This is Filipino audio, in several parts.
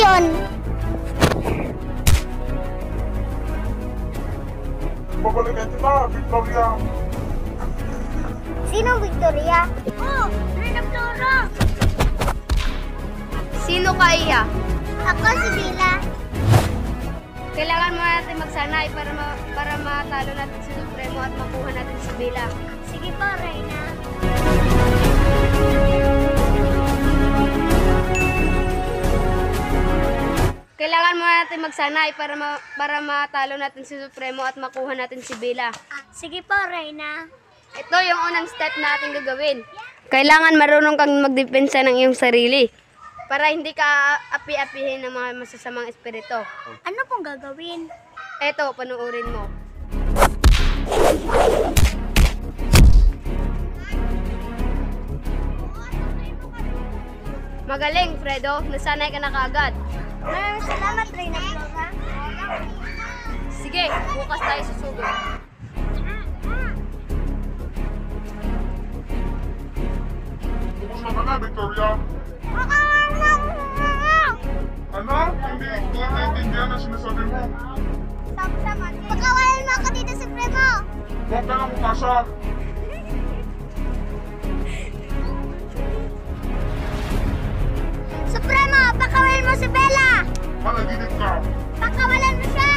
yun? Babalikan kita, Victoria. Sino Victoria? Oh, Reyna Flora. Sino ka, Iya? Ako si Bella. Kailangan mo natin magsanay para matalo natin si Supremo at makuha natin si Bella. Sige po, Reyna. Kailangan mo natin magsanay para matalo natin si Supremo at makuha natin si Bella. Sige po, Reyna. Ito yung unang step na ating gagawin. Kailangan marunong kang magdepensa ng iyong sarili para hindi ka api-apihin ng mga masasamang espiritu. Ano pong gagawin? Ito, panuorin mo. Magaling, Fredo. Nasanay ka na kaagad. Maraming salamat, Reyna Flora. Sige, bukas tayo susugod. Kumusta ka na, Victoria? Ano? Hindi ko naiintindihan ang sinasabi mo. Sama-sama. Pagkawalan mo ako dito, Supremo. Huwag ka na mukasa. Supremo, pakawalan mo si Bella. Managinip ka. Pakawalan mo siya.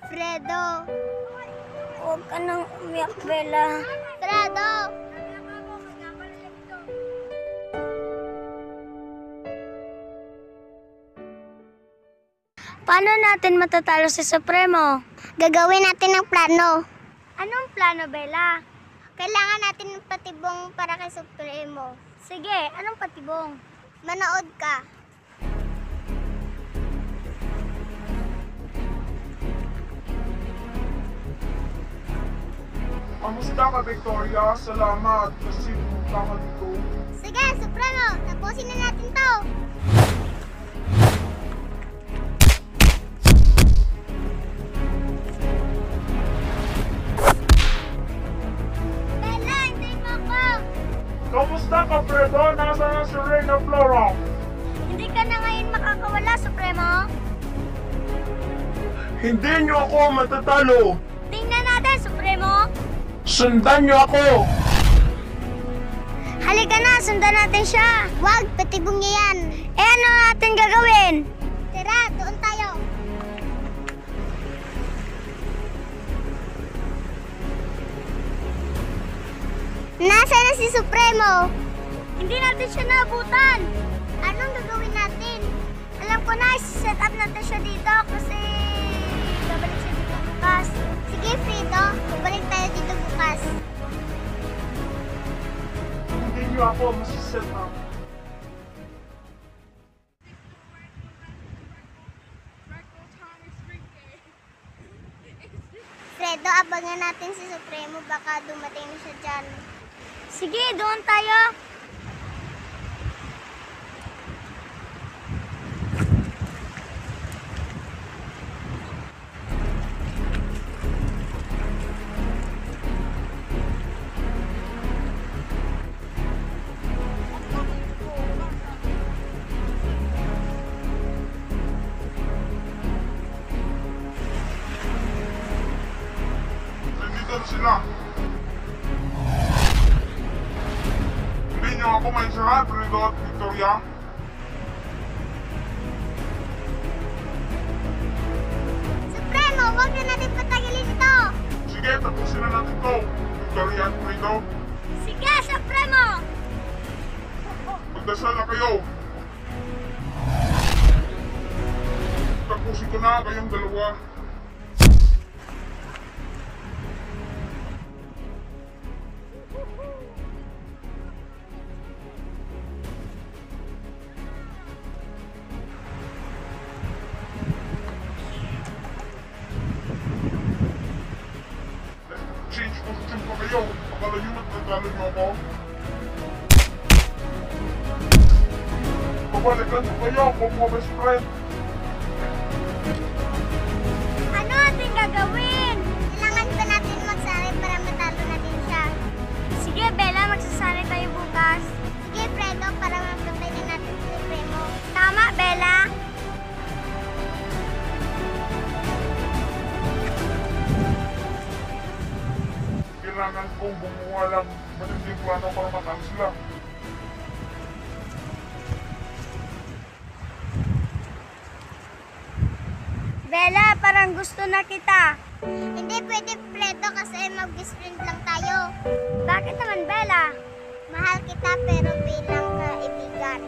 Fredo, huwag ka nang umiyak, Bella. Fredo! Paano natin matatalo si Supremo? Gagawin natin ang plano. Anong plano, Bella? Kailangan natin ng patibong para kay Supremo. Sige, anong patibong? Manood ka. Kamusta ka, Victoria? Salamat kasi pumunta ka dito. Sige, Supremo! Tapusin na natin to! Bella, hintayin mo ako! Kamusta ka, Fredo? Nasaan na si Reyna Flora? Hindi ka na ngayon makakawala, Supremo! Hindi niyo ako matatalo. Tingnan natin, Supremo! Sundan niyo ako! Halika na, sundan natin siya! Wag, patibong niya yan! Eh, ano natin gagawin? Tara, doon tayo! Nasaan na si Supremo? Hindi natin siya naabutan! Anong gagawin natin? Alam ko na, set up natin siya dito kasi babalik siya dito bukas. Sige, Fredo, babalik tayo dito bukas. Hindi niyo ako masiset up. Fredo, abangan natin si Supremo, baka dumating na siya dyan. Sige, doon tayo. Nandito na sila. Hindi niyo ako mainsahan, Fredo at Victoria. Supremo, huwag na natin patagalin ito. Sige, tapusin na natin to. Victoria at Fredo, Sige, Supremo. magdasal na kayo. Tapusin ko na kayong dalawa. kayo. Akala nyo magtatalo nyo ako? Babalikan ko kayo kung mga best friend. Ano ating gagawin? Kailangan ba natin magsari para matalo natin siya? Sige, Bella, magsasari tayo bukas. Sige, Fredo, para mapatay na natin si Supremo. Tama, Bella. Kailangan kong bumuha lang matinding plano para matalo sila. Bella, parang gusto na kita. Hindi pwede, Fredo, kasi mag-best friend lang tayo. Bakit naman, Bella? Mahal kita pero bilang kaibigan.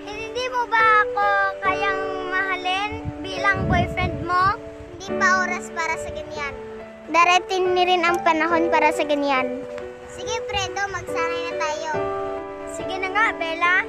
Hindi mo ba ako kayang mahalin bilang boyfriend mo? Hindi pa oras para sa ganyan. Darating ni rin ang panahon para sa ganyan. Sige, Fredo, magsanay na tayo. Sige na nga, Bella.